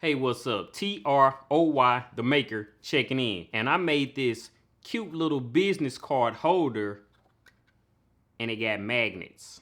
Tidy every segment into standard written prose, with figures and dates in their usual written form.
Hey, what's up? TROY, the maker, checking in. And I made this cute little business card holder and it got magnets.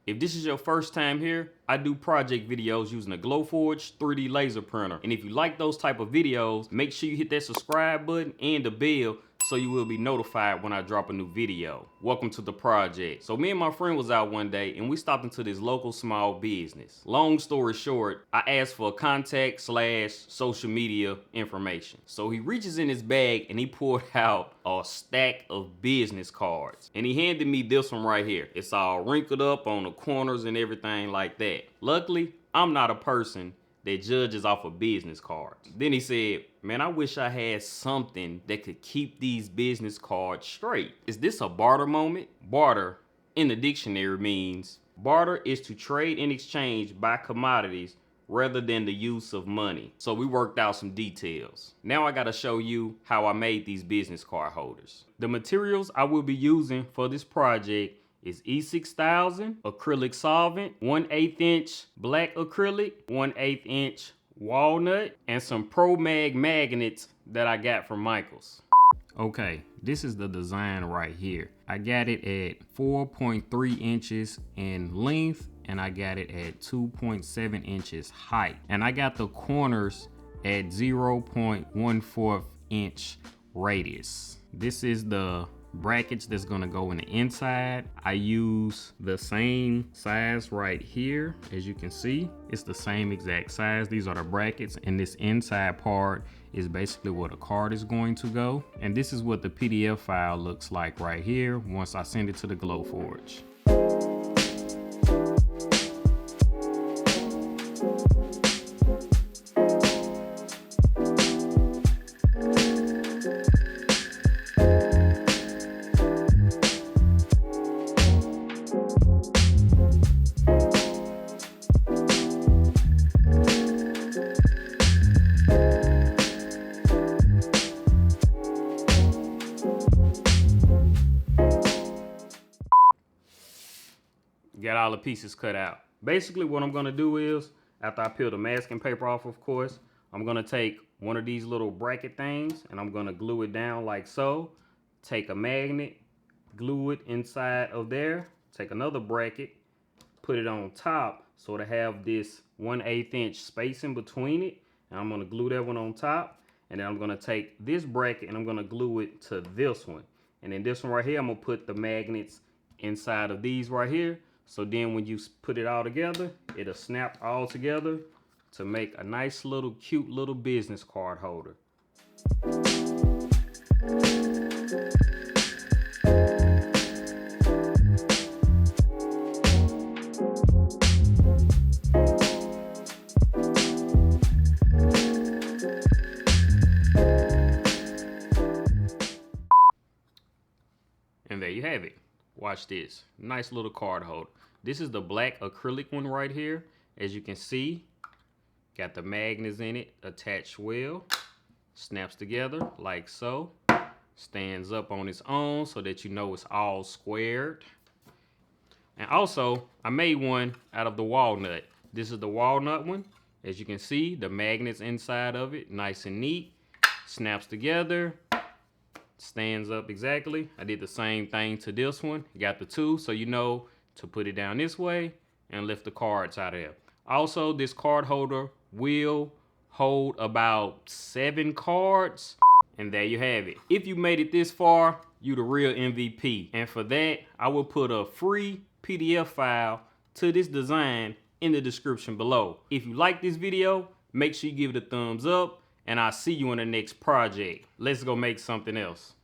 If this is your first time here, I do project videos using a Glowforge 3D laser printer. And if you like those type of videos, make sure you hit that subscribe button and the bell so you will be notified when I drop a new video. Welcome to the project. So me and my friend was out one day and we stopped into this local small business. Long story short, I asked for a contact / social media information. So he reaches in his bag and he pulled out a stack of business cards. And he handed me this one right here. It's all wrinkled up on the corners and everything like that. Luckily, I'm not a person that judges off of business cards. Then he said, man, I wish I had something that could keep these business cards straight. Is this a barter moment? Barter in the dictionary means barter is to trade in exchange by commodities rather than the use of money. So we worked out some details. Now I gotta show you how I made these business card holders. The materials I will be using for this project is E6000 acrylic solvent, 1/8 inch black acrylic, 1/8 inch walnut, and some Pro Mag magnets that I got from Michaels. Okay, this is the design right here. I got it at 4.3 inches in length and I got it at 2.7 inches height. And I got the corners at 0.14 inch radius. This is the brackets that's gonna go in the inside. I use the same size right here. As you can see, it's the same exact size. These are the brackets, and this inside part is basically where the card is going to go. And this is what the PDF file looks like right here once I send it to the Glowforge. Got all the pieces cut out. Basically what I'm gonna do is, after I peel the masking paper off, of course, I'm gonna take one of these little bracket things and I'm gonna glue it down like so. Take a magnet, glue it inside of there, take another bracket, put it on top so to have this 1/8 inch space in between it. And I'm gonna glue that one on top. And then I'm gonna take this bracket and I'm gonna glue it to this one. And then this one right here, I'm gonna put the magnets inside of these right here. So then when you put it all together, it'll snap all together to make a nice little cute little business card holder. And there you have it. Watch this. Nice little card holder. This is the black acrylic one right here. As you can see, got the magnets in it attached well. Snaps together like so. Stands up on its own so that you know it's all squared. And also, I made one out of the walnut. This is the walnut one. As you can see, the magnets inside of it, nice and neat. Snaps together. Stands up exactly. I did the same thing to this one. Got the two, so you know to put it down this way and lift the cards out of there. Also, this card holder will hold about 7 cards. And there you have it. If you made it this far, you the real MVP. And for that, I will put a free PDF file to this design in the description below. If you like this video, make sure you give it a thumbs up. And I'll see you in the next project. Let's go make something else.